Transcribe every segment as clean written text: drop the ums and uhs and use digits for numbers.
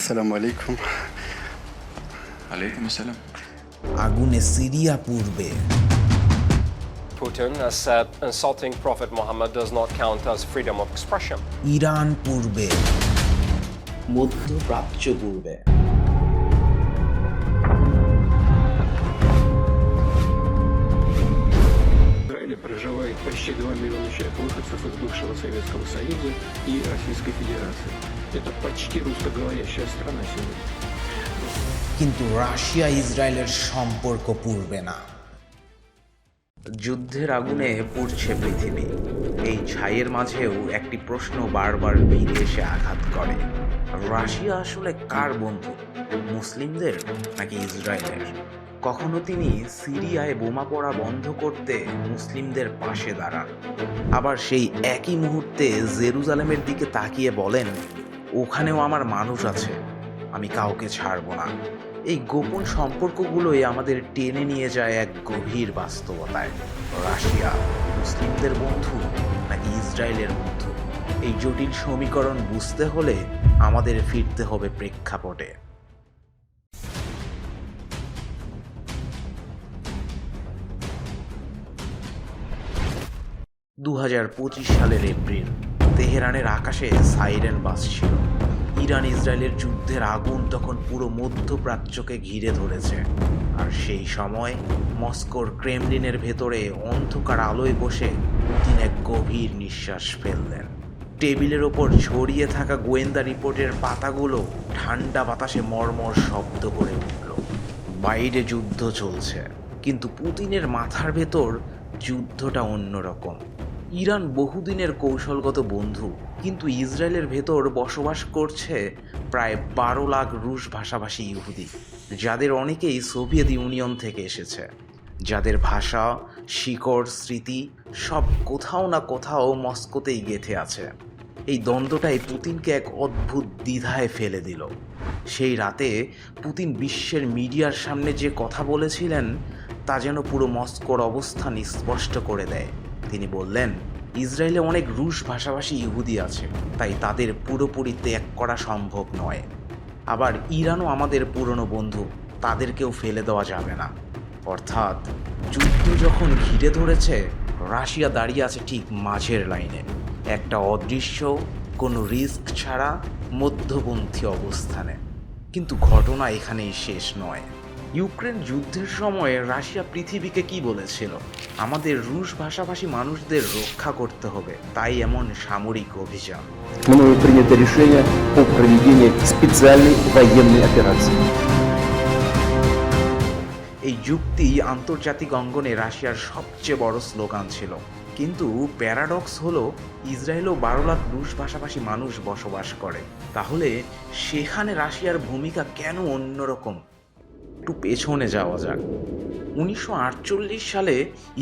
আসসালামু আলাইকুম। আলাইকুম আসসালাম। আগুনে Syria পুড়বে। Putin has said insulting Prophet Muhammad does not count as freedom of expression. Iran পুড়বে। মধ্যপ্রাচ্য পুড়বে। В Израиле проживает почти 2 миллиона человек, выходцев из бывшего Советского Союза и Российской Федерации. Это почти русскоговорящая страна сегодня. কিন্তু রাশিয়া ইসরায়েলের সম্পর্ক পুড়বে না। যুদ্ধের আগুনে পুড়ছে পৃথিবী। এই ছাইয়ের মাঝেও একটি প্রশ্ন বারবার ফিরে এসে আঘাত করে, রাশিয়া আসলে কার বন্ধু, মুসলিমদের নাকি ইসরায়েলের? কখনো তিনি সিরিয়ায় বোমা পড়া বন্ধ করতে মুসলিমদের পাশে দাঁড়ান, আবার সেই একই মুহূর্তে জেরুজালেমের দিকে তাকিয়ে বলেন, ওখানেও আমার মানুষ আছে, আমি কাউকে ছাড়ব না। এই গোপন সম্পর্কগুলোই আমাদের টেনে নিয়ে যায় এক গভীর বাস্তবতায়। রাশিয়া মুসলিমদের বন্ধু নাকি ইসরায়েলের বন্ধু? এই জটিল সমীকরণ বুঝতে হলে আমাদের ফিরতে হবে প্রেক্ষাপটে। 2025 সালের এপ্রিল, তেহরানের আকাশে সাইরেন বাজছিল। ইরান ইসরায়েলের যুদ্ধের আগুন তখন পুরো মধ্যপ্রাচ্যকে ঘিরে ধরেছে। আর সেই সময় মস্কোর ক্রেমলিনের ভেতরে অন্ধকার আলোয় বসে পুতিন এক গভীর নিঃশ্বাস ফেললেন। টেবিলের ওপর ছড়িয়ে থাকা গোয়েন্দা রিপোর্টের পাতাগুলো ঠান্ডা বাতাসে মর্মর শব্দ করে উঠল। বাইরে যুদ্ধ চলছে, কিন্তু পুতিনের মাথার ভেতর যুদ্ধটা অন্যরকম। ইরান বহুদিনের কৌশলগত বন্ধু, কিন্তু ইসরায়েলের ভেতর বসবাস করছে প্রায় 12 লাখ রুশ ভাষাভাষী ইহুদি, যাদের অনেকেই সোভিয়েত ইউনিয়ন থেকে এসেছে, যাদের ভাষা, শিকড়, স্মৃতি সব কোথাও না কোথাও মস্কোতেই গেঁথে আছে। এই দ্বন্দ্বটাই পুতিনকে এক অদ্ভুত দ্বিধায় ফেলে দিল। সেই রাতে পুতিন বিশ্বের মিডিয়ার সামনে যে কথা বলেছিলেন তা যেন পুরো মস্কোর অবস্থান স্পষ্ট করে দেয়। তিনি বললেন, ইসরায়েলে অনেক রুশ ভাষাভাষী ইহুদি আছে, তাই তাদের পুরোপুরি ত্যাগ করা সম্ভব নয়। আবার ইরানও আমাদের পুরনো বন্ধু, তাদেরকেও ফেলে দেওয়া যাবে না। অর্থাৎ যুদ্ধ যখন ঘিরে ধরেছে, রাশিয়া দাঁড়িয়ে আছে ঠিক মাঝের লাইনে, একটা অদৃশ্য, কোনো রিস্ক ছাড়া মধ্যপন্থী অবস্থানে। কিন্তু ঘটনা এখানেই শেষ নয়। ইউক্রেন যুদ্ধের সময় রাশিয়া পৃথিবীকে কি বলেছিল? আমাদের রুশ ভাষাভাষী মানুষদের রক্ষা করতে হবে, তাই এমন সামরিক অভিযান। Мною принято решение о проведении специальной военной операции. এই যুক্তি আন্তর্জাতিক অঙ্গনে রাশিয়ার সবচেয়ে বড় স্লোগান ছিল। কিন্তু প্যারাডক্স হলো, ইসরায়েলও 12 লাখ রুশ ভাষাভাষী মানুষ বসবাস করে। তাহলে সেখানে রাশিয়ার ভূমিকা কেন অন্যরকম? একটু পেছনে যাওয়া যাক। 1948 সালে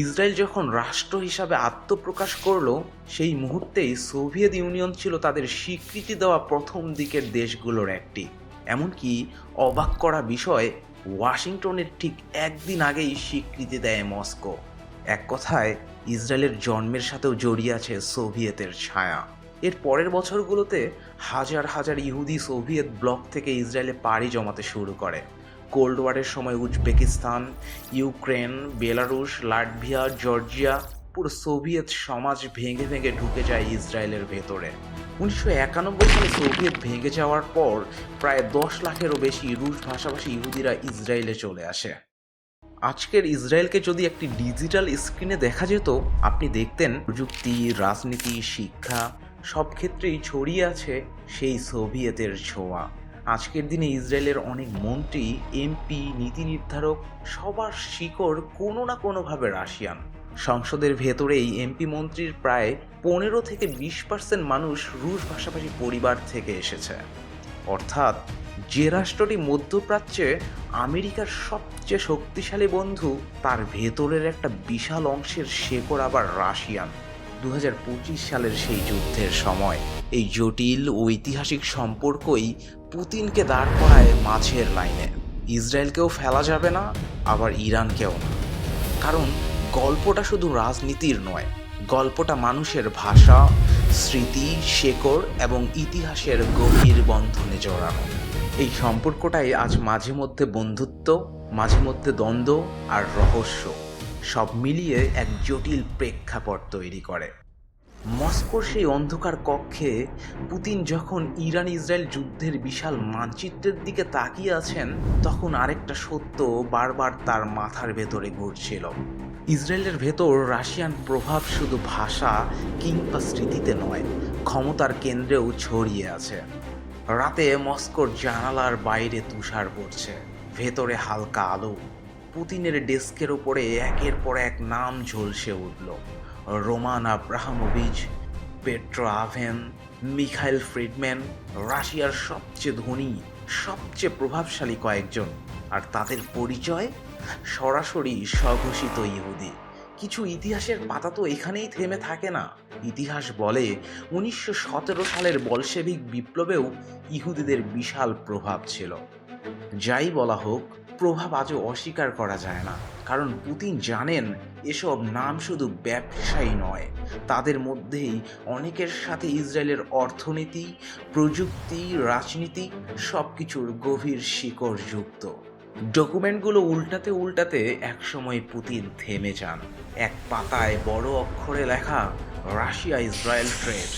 ইসরায়েল যখন রাষ্ট্র হিসাবে আত্মপ্রকাশ করলো, সেই মুহূর্তেই সোভিয়েত ইউনিয়ন ছিল তাদের স্বীকৃতি দেওয়া প্রথম দিকের দেশগুলোর একটি। এমনকি অবাক করা বিষয়, ওয়াশিংটনের ঠিক একদিন আগেই স্বীকৃতি দেয় মস্কো। এক কথায় ইসরায়েলের জন্মের সাথেও জড়িয়ে আছে সোভিয়েতের ছায়া। এর পরের বছরগুলোতে হাজার হাজার ইহুদি সোভিয়েত ব্লক থেকে ইসরায়েলে পাড়ি জমাতে শুরু করে। কোল্ড ওয়ারের সময় Uzbekistan, Ukraine, Belarus, Latvia, Georgia, পুরো সোভিয়েত সমাজ ভেঙে ভেঙে ঢুকে যায় ইসরায়েলের ভেতরে। 1991 সালে সোভিয়েত ভেঙে যাওয়ার পর প্রায় 10 লাখেরও বেশি রুশ ভাষাভাষী ইহুদিরা ইসরায়েলে চলে আসে। আজকের ইসরায়েলকে যদি একটি ডিজিটাল স্ক্রিনে দেখা যেত, আপনি দেখতেন প্রযুক্তি, রাজনীতি, শিক্ষা সব ক্ষেত্রেই ছড়িয়ে আছে সেই সোভিয়েতের ছোঁয়া। আজকের দিনে ইসরায়েলের অনেক মন্ত্রী, এমপি, নীতি নির্ধারক সবার শিকড় কোনো না কোনোভাবে রাশিয়ান। সংসদের ভেতরেই এমপি মন্ত্রীর প্রায় 15 থেকে 20% মানুষ রুশ ভাষাভাষী পরিবার থেকে এসেছে। অর্থাৎ যে রাষ্ট্রটি মধ্যপ্রাচ্যে আমেরিকার সবচেয়ে শক্তিশালী বন্ধু, তার ভেতরের একটা বিশাল অংশের শেকড় আবার রাশিয়ান। 2025 সালের সেই যুদ্ধের সময় এই জটিল ঐতিহাসিক সম্পর্কই পুতিনকে দাঁড় করায় মাঝের লাইনে। ইসরায়েলকেও ফেলা যাবে না, আবার ইরানকেও না। কারণ গল্পটা শুধু রাজনীতির নয়, গল্পটা মানুষের ভাষা, স্মৃতি, শেকড় এবং ইতিহাসের গভীর বন্ধনে জড়ানো। এই সম্পর্কটাই আজ মাঝে মধ্যে বন্ধুত্ব, মাঝে মধ্যে দ্বন্দ্ব আর রহস্য সব মিলিয়ে এক জটিল প্রেক্ষাপট তৈরি করে। মস্কোর সেই অন্ধকার কক্ষে পুতিন যখন ইরান ইসরায়েল যুদ্ধের বিশাল মানচিত্রের দিকে তাকিয়ে আছেন, তখন আরেকটা সত্য বারবার তার মাথার ভেতরে ঘুরছিল। ইসরায়েলের ভেতর রাশিয়ান প্রভাব শুধু ভাষা কিংবা স্মৃতিতে নয়, ক্ষমতার কেন্দ্রেও ছড়িয়ে আছে। রাতে মস্কোর জানালার বাইরে তুষার পড়ছে, ভেতরে হালকা আলো। পুতিনের ডেস্কের উপরে একের পর এক নাম ঝলসে উঠল: রোমান আব্রাহামোভিচ, পেট্রো আভেন, মিখাইল ফ্রিডম্যান, রাশিয়ার সবচেয়ে ধনী, সবচেয়ে প্রভাবশালী কয়েকজন। আর তাদের পরিচয় সরাসরি স্বঘোষিত ইহুদি। কিছু ইতিহাসের পাতা তো এখানেই থেমে থাকে না। ইতিহাস বলে 1917 সালের বলশেভিক বিপ্লবেও ইহুদিদের বিশাল প্রভাব ছিল। যাই বলা হোক, প্রভাব আজও অস্বীকার করা যায় না, কারণ পুতিন জানেন এসব নাম শুধু ব্যবসায়ী নয়, তাদের মধ্যেই অনেকের সাথে ইসরায়েলের অর্থনীতি, প্রযুক্তি, রাজনীতি সব কিছুর গভীর শিকড় যুক্ত। ডকুমেন্টগুলো উল্টাতে উল্টাতে একসময় পুতিন থেমে যান। এক পাতায় বড় অক্ষরে লেখা, রাশিয়া ইসরায়েল ট্রেড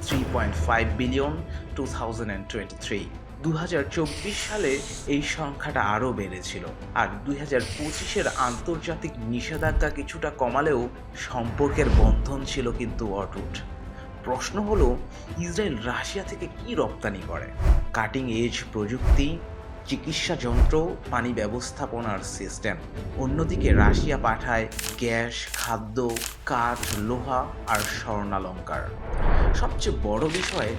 3.5 বিলিয়ন 2023। 2024 সালে এই সংখ্যাটা আরও বেড়েছিল, আর 2025-এর আন্তর্জাতিক নিষেধাজ্ঞা কিছুটা কমালেও সম্পর্কের বন্ধন ছিল কিন্তু অটুট। প্রশ্ন হলো, ইসরায়েল রাশিয়া থেকে কি রপ্তানি করে? কাটিং এজ প্রযুক্তি, চিকিৎসা যন্ত্র, পানি ব্যবস্থাপনার সিস্টেম। অন্যদিকে রাশিয়া পাঠায় গ্যাস, খাদ্য, কাঠ, লোহা আর স্বর্ণালঙ্কার। সবচেয়ে বড় বিষয়,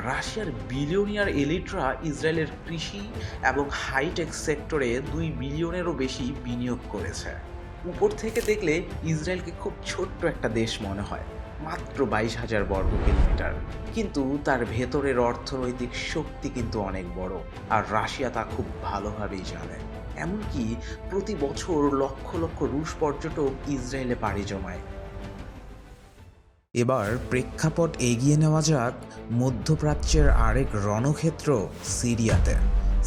রাশিয়ার বিলিয়নিয়ার এলিটরা ইসরায়েলের কৃষি এবং হাইটেক সেক্টরে 2 বিলিয়নেরও বেশি বিনিয়োগ করেছে। উপর থেকে দেখলে ইসরায়েলকে খুব ছোট্ট একটা দেশ মনে হয়, মাত্র 22,000 বর্গ কিলোমিটার, কিন্তু তার ভেতরের অর্থনৈতিক শক্তি কিন্তু অনেক বড়, আর রাশিয়া তা খুব ভালোভাবেই জানে। এমনকি প্রতি বছর লক্ষ লক্ষ রুশ পর্যটক ইসরায়েলে পাড়ি জমায়। এবার প্রেক্ষাপট এগিয়ে নেওয়া যাক মধ্যপ্রাচ্যের আরেক রণক্ষেত্র সিরিয়াতে।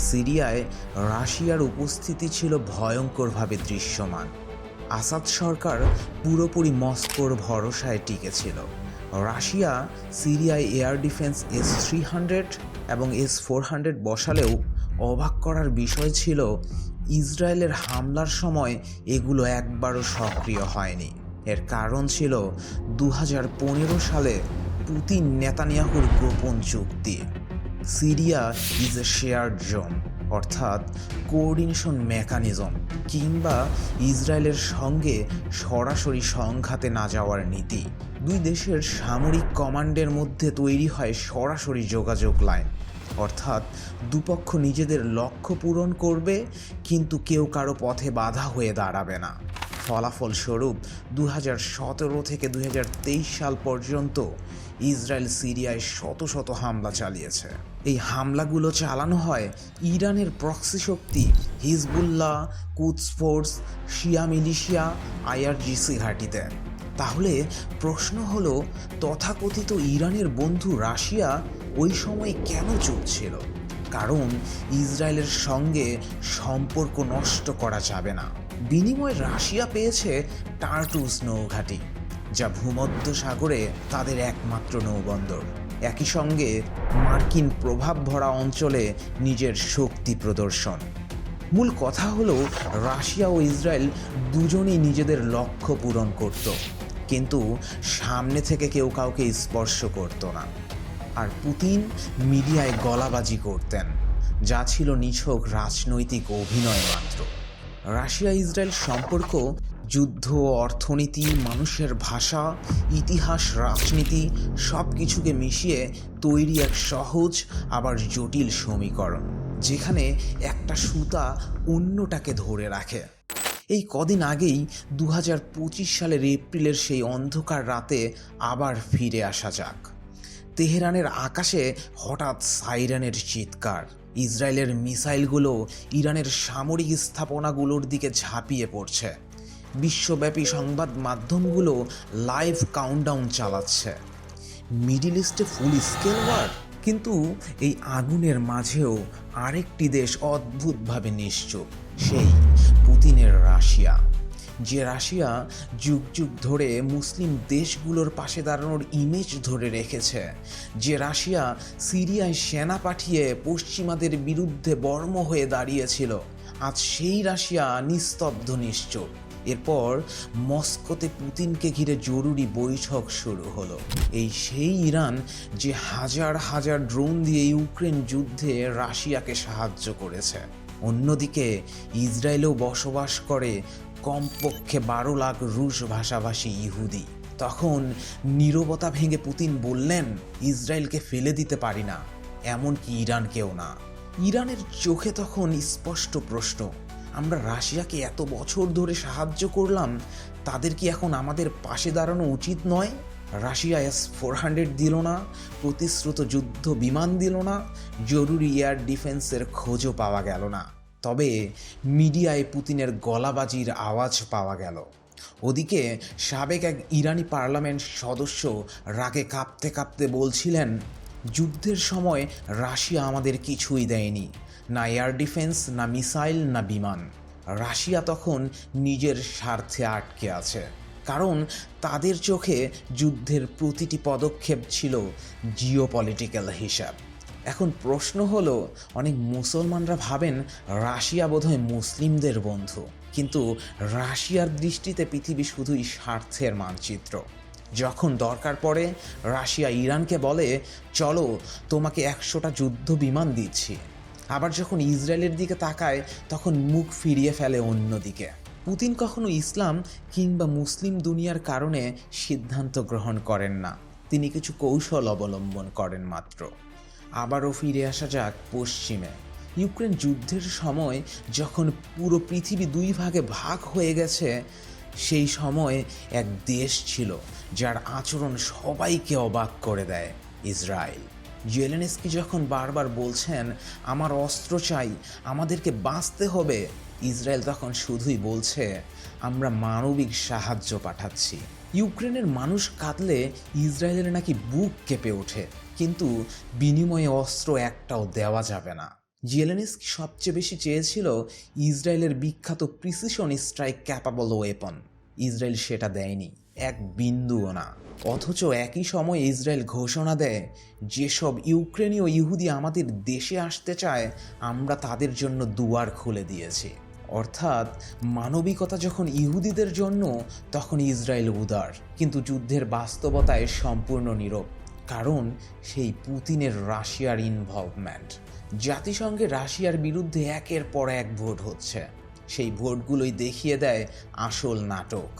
সিরিয়ায় রাশিয়ার উপস্থিতি ছিল ভয়ঙ্করভাবে দৃশ্যমান। আসাদ সরকার পুরোপুরি মস্কোর ভরসায় টিকেছিল। রাশিয়া সিরিয়ায় এয়ার ডিফেন্স S-300 এবং S-400 বসালেও অবাক করার বিষয় ছিল, ইসরায়েলের হামলার সময় এগুলো একবারও সক্রিয় হয়নি। এর কারণ ছিল 2015 সালে পুতিন নেতানিয়াহুর গোপন চুক্তি। Syria is a shared zone, অর্থাৎ কোঅর্ডিনেশন মেকানিজম, কিংবা ইসরায়েলের সঙ্গে সরাসরি সংঘাতে না যাওয়ার নীতি। দুই দেশের সামরিক কমান্ডের মধ্যে তৈরি হয় সরাসরি যোগাযোগ লাইন, অর্থাৎ দুপক্ষ নিজেদের লক্ষ্য পূরণ করবে, কিন্তু কেউ কারো পথে বাধা হয়ে দাঁড়াবে না। ফলাফলস্বরূপ 2017 থেকে 2023 সাল পর্যন্ত ইসরায়েল সিরিয়ায় শত শত হামলা চালিয়েছে। এই হামলাগুলো চালানো হয় ইরানের প্রক্সি শক্তি হিজবুল্লাহ, কুদস ফোর্স, শিয়া মিলিশিয়া, IRGC ঘাঁটিতে। তাহলে প্রশ্ন হলো, তথাকথিত ইরানের বন্ধু রাশিয়া ওই সময় কেন চুপ ছিল? কারণ ইসরায়েলের সঙ্গে সম্পর্ক নষ্ট করা যাবে না। বিনিময়ে রাশিয়া পেয়েছে টার্টুস নৌঘাঁটি, যা ভূমধ্য সাগরে তাদের একমাত্র নৌবন্দর। একই সঙ্গে মার্কিন প্রভাব ভরা অঞ্চলে নিজের শক্তি প্রদর্শন। মূল কথা হলো, রাশিয়া ও ইসরায়েল দুজনেই নিজেদের লক্ষ্য পূরণ করত, কিন্তু সামনে থেকে কেউ কাউকে স্পর্শ করত না। আর পুতিন মিডিয়ায় গলাবাজি করতেন, যা ছিল নিছক রাজনৈতিক অভিনয় মাত্র। রাশিয়া ইসরায়েল সম্পর্ক যুদ্ধ, অর্থনীতি, মানুষের ভাষা, ইতিহাস, রাজনীতি সব কিছুকে মিশিয়ে তৈরি এক সহজ আবার জটিল সমীকরণ, যেখানে একটা সুতা অন্যটাকে ধরে রাখে। এই কদিন আগেই 2025 সালের এপ্রিলের সেই অন্ধকার রাতে আবার ফিরে আসা যাক। তেহরানের আকাশে হঠাৎ সাইরেনের চিৎকার। ইসরায়েলের মিসাইলগুলো ইরানের সামরিক স্থাপনাগুলোর দিকে ঝাঁপিয়ে পড়ছে। বিশ্বব্যাপী সংবাদ মাধ্যমগুলো লাইভ কাউন্টডাউন চালাচ্ছে। মিডল ইস্টে ফুল স্কেল ওয়ার, কিন্তু এই আগুনের মাঝেও আরেকটি দেশ অদ্ভুতভাবে নিশ্চুপ, সেই পুতিনের রাশিয়া। যে রাশিয়া যুগ যুগ ধরে মুসলিম দেশগুলোর পাশে দাঁড়ানোর ইমেজ ধরে রেখেছে, যে রাশিয়া সিরিয়ায় সেনা পাঠিয়ে পশ্চিমাদের বিরুদ্ধে বর্ম হয়ে দাঁড়িয়েছিল, আজ সেই রাশিয়া নিস্তব্ধ নিশ্চুপ। এরপর মস্কোতে পুতিনকে ঘিরে জরুরি বৈঠক শুরু হলো। এই সেই ইরান যে হাজার হাজার ড্রোন দিয়ে ইউক্রেন যুদ্ধে রাশিয়াকে সাহায্য করেছে। অন্যদিকে ইসরায়েলেও বসবাস করে কমপক্ষে 12 লাখ রুশ ভাষাভাষী ইহুদি। তখন নীরবতা ভেঙে পুতিন বললেন, ইসরায়েলকে ফেলে দিতে পারি না, এমনকি ইরানকেও না। ইরানের চোখে তখন স্পষ্ট প্রশ্ন, আমরা রাশিয়াকে এত বছর ধরে সাহায্য করলাম, তাদের কি এখন আমাদের পাশে দাঁড়ানো উচিত নয়? রাশিয়া S-400 দিল না, প্রতিশ্রুত যুদ্ধ বিমান দিল না, জরুরি এয়ার ডিফেন্সের খোঁজও পাওয়া গেল না। তবে মিডিয়ায় পুতিনের গলাবাজির আওয়াজ পাওয়া গেল। ওদিকে সাবেক এক ইরানি পার্লামেন্ট সদস্য রাগে কাঁপতে কাঁপতে বলছিলেন, যুদ্ধের সময় রাশিয়া আমাদের কিছুই দেয়নি, না এয়ার ডিফেন্স, না মিসাইল, না বিমান। রাশিয়া তখন নিজের স্বার্থে আটকে আছে, কারণ তাদের চোখে যুদ্ধের প্রতিটি পদক্ষেপ ছিল জিওপলিটিক্যাল হিসাব। এখন প্রশ্ন হলো, অনেক মুসলমানরা ভাবেন রাশিয়া বোধহয় মুসলিমদের বন্ধু, কিন্তু রাশিয়ার দৃষ্টিতে পৃথিবী শুধুই স্বার্থের মানচিত্র। যখন দরকার পড়ে রাশিয়া ইরানকে বলে, চলো তোমাকে 100টা যুদ্ধ বিমান দিচ্ছি। আবার যখন ইসরায়েলের দিকে তাকায় তখন মুখ ফিরিয়ে ফেলে অন্যদিকে। পুতিন কখনো ইসলাম কিংবা মুসলিম দুনিয়ার কারণে সিদ্ধান্ত গ্রহণ করেন না, তিনি কিছু কৌশল অবলম্বন করেন মাত্র। আবারও ফিরে আসা যাক পশ্চিমে। ইউক্রেন যুদ্ধের সময় যখন পুরো পৃথিবী 2 ভাগে ভাগ হয়ে গেছে, সেই সময় এক দেশ ছিল যার আচরণ সবাইকে অবাক করে দেয়, ইসরায়েল। জেলেনস্কি যখন বারবার বলছেন, আমার অস্ত্র চাই, আমাদেরকে বাঁচতে হবে, ইসরায়েল তখন শুধুই বলছে, আমরা মানবিক সাহায্য পাঠাচ্ছি। ইউক্রেনের মানুষ কাঁদলে ইসরায়েলের নাকি বুক কেঁপে ওঠে, কিন্তু বিনিময়ে অস্ত্র একটাও দেওয়া যাবে না। জেলেনস্কি সবচেয়ে বেশি চেয়েছিল ইসরায়েলের বিখ্যাত precision strike capable weapon. Israel সেটা দেয়নি, এক বিন্দুও না। অথচ একই সময় ইসরায়েল ঘোষণা দেয়, যেসব ইউক্রেনীয় ইহুদি আমাদের দেশে আসতে চায়, আমরা তাদের জন্য দুয়ার খুলে দিয়েছি। অর্থাৎ মানবিকতা যখন ইহুদিদের জন্য, তখন ইসরায়েল উদার, কিন্তু যুদ্ধের বাস্তবতায় সম্পূর্ণ নীরব, কারণ সেই পুতিনের রাশিয়ার ইনভলভমেন্ট। জাতিসংঘে রাশিয়ার বিরুদ্ধে একের পর এক ভোট হচ্ছে, সেই ভোটগুলোই দেখিয়ে দেয় আসল নাটক।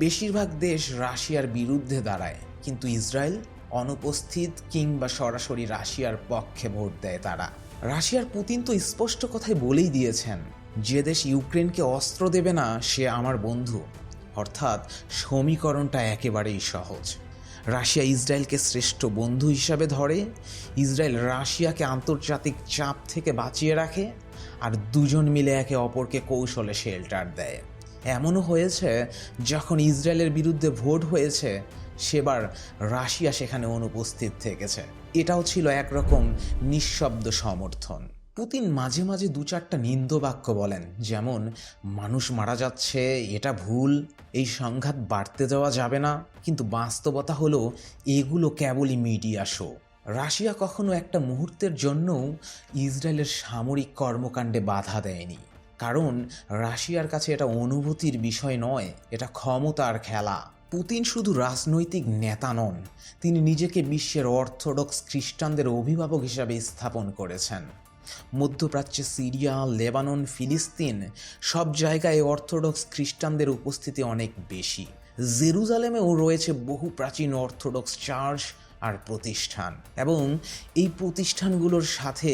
বেশিরভাগ দেশ রাশিয়ার বিরুদ্ধে দাঁড়ায়, কিন্তু ইসরায়েল অনুপস্থিত কিংবা সরাসরি রাশিয়ার পক্ষে ভোট দেয় তারা। রাশিয়ার পুতিন তো স্পষ্ট কথাই বলেই দিয়েছেন, যে দেশ ইউক্রেনকে অস্ত্র দেবে না সে আমার বন্ধু। অর্থাৎ সমীকরণটা একেবারেই সহজ। রাশিয়া ইসরায়েলকে শ্রেষ্ঠ বন্ধু হিসাবে ধরে, ইসরায়েল রাশিয়াকে আন্তর্জাতিক চাপ থেকে বাঁচিয়ে রাখে, আর দুজন মিলে একে অপরকে কৌশলে শেল্টার দেয়। এমনও হয়েছে যখন ইসরায়েলের বিরুদ্ধে ভোট হয়েছে, সেবার রাশিয়া সেখানে অনুপস্থিত থেকেছে। এটাও ছিল একরকম নিঃশব্দ সমর্থন। পুতিন মাঝে মাঝে 2-4টা নিন্দবাক্য বলেন, যেমন মানুষ মারা যাচ্ছে, এটা ভুল, এই সংঘাত বাড়তে দেওয়া যাবে না। কিন্তু বাস্তবতা হলো এগুলো কেবলই মিডিয়া শো। রাশিয়া কখনো একটা মুহূর্তের জন্যও ইসরায়েলের সামরিক কর্মকাণ্ডে বাধা দেয়নি, কারণ রাশিয়ার কাছে এটা অনুভূতির বিষয় নয়, এটা ক্ষমতার খেলা। পুতিন শুধু রাজনৈতিক নেতা নন, তিনি নিজেকে বিশ্বের অর্থোডক্স খ্রিস্টানদের অভিভাবক হিসাবে স্থাপন করেছেন। মধ্যপ্রাচ্যে সিরিয়া, লেবানন, ফিলিস্তিন সব জায়গায় অর্থোডক্স খ্রিস্টানদের উপস্থিতি অনেক বেশি। জেরুজালেমেও রয়েছে বহু প্রাচীন অর্থোডক্স চার্চ আর প্রতিষ্ঠান, এবং এই প্রতিষ্ঠানগুলোর সাথে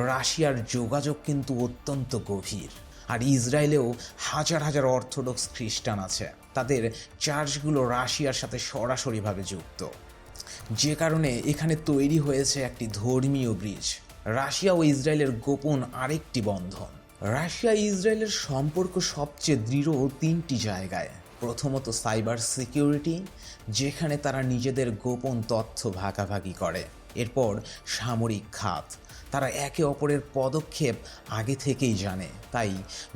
রাশিয়ার যোগাযোগ কিন্তু অত্যন্ত গভীর। আর ইসরায়েলেও হাজার হাজার অর্থোডক্স খ্রিস্টান আছে, তাদের চার্চগুলো রাশিয়ার সাথে সরাসরিভাবে যুক্ত, যে কারণে এখানে তৈরি হয়েছে একটি ধর্মীয় ব্রিজ। রাশিয়া ও ইসরায়েলের গোপন আরেকটি বন্ধন। রাশিয়া ইসরায়েলের সম্পর্ক সবচেয়ে দৃঢ় 3টি জায়গায়। প্রথমত সাইবার সিকিউরিটি, যেখানে তারা নিজেদের গোপন তথ্য ভাগাভাগি করে। এরপর সামরিক খাত। তারা একে অপরের পদক্ষেপ আগে থেকেই জানে, তাই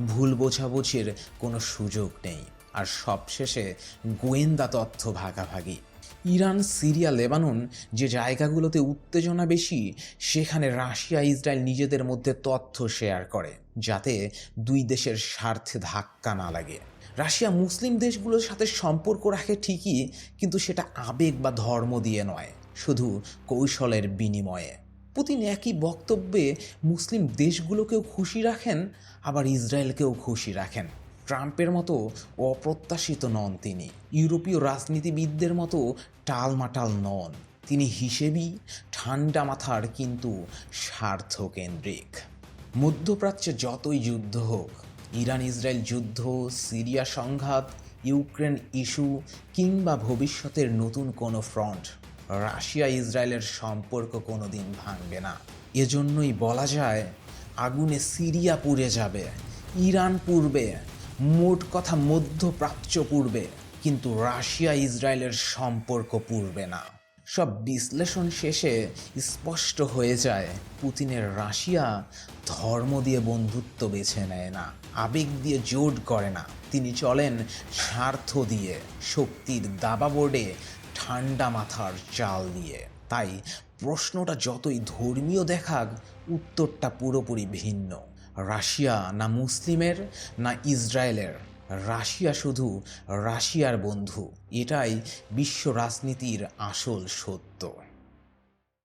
ভুল বোঝাবুঝির কোনো সুযোগ নেই। আর সবশেষে গোয়েন্দা তথ্য ভাগাভাগি। ইরান, সিরিয়া, লেবানন যে জায়গাগুলোতে উত্তেজনা বেশি, সেখানে রাশিয়া ইসরায়েল নিজেদের মধ্যে তথ্য শেয়ার করে, যাতে দুই দেশের স্বার্থে ধাক্কা না লাগে। রাশিয়া মুসলিম দেশগুলোর সাথে সম্পর্ক রাখে ঠিকই, কিন্তু সেটা আবেগ বা ধর্ম দিয়ে নয়, শুধু কৌশলের বিনিময়ে। পুতিন একই বক্তব্যে মুসলিম দেশগুলোকেও খুশি রাখেন, আবার ইসরায়েলকেও খুশি রাখেন। ট্রাম্পের মতো অপ্রত্যাশিত নন তিনি, ইউরোপীয় রাজনীতিবিদদের মতো টালমাটাল নন। তিনি হিসেবি, ঠান্ডা মাথার, কিন্তু স্বার্থকেন্দ্রিক। মধ্যপ্রাচ্যে যতই যুদ্ধ হোক, ইরান ইসরায়েল যুদ্ধ, সিরিয়া সংঘাত, ইউক্রেন ইস্যু কিংবা ভবিষ্যতের নতুন কোনো ফ্রন্ট, রাশিয়া ইসরায়েলের সম্পর্ক কোনোদিন ভাঙবে না। এজন্যই বলা যায়, আগুনে সিরিয়া পুড়ে যাবে, ইরান পুড়বে, মোট কথা মধ্যপ্রাচ্য পুড়বে, কিন্তু রাশিয়া ইসরায়েলের সম্পর্ক পুড়বে না। সব বিশ্লেষণ শেষে স্পষ্ট হয়ে যায়, পুতিনের রাশিয়া ধর্ম দিয়ে বন্ধুত্ব বেছে নেয় না, আবেগ দিয়ে জোট করে না। তিনি চলেন স্বার্থ দিয়ে, শক্তির দাবাবোর্ডে ঠান্ডা মাথার চাল দিয়ে। তাই প্রশ্নটা যতই ধর্মীয় দেখাক, উত্তরটা পুরোপুরি ভিন্ন। রাশিয়া না মুসলিমের, না ইসরায়েলের, রাশিয়া শুধু রাশিয়ার বন্ধু। এটাই বিশ্ব রাজনীতির আসল সত্য।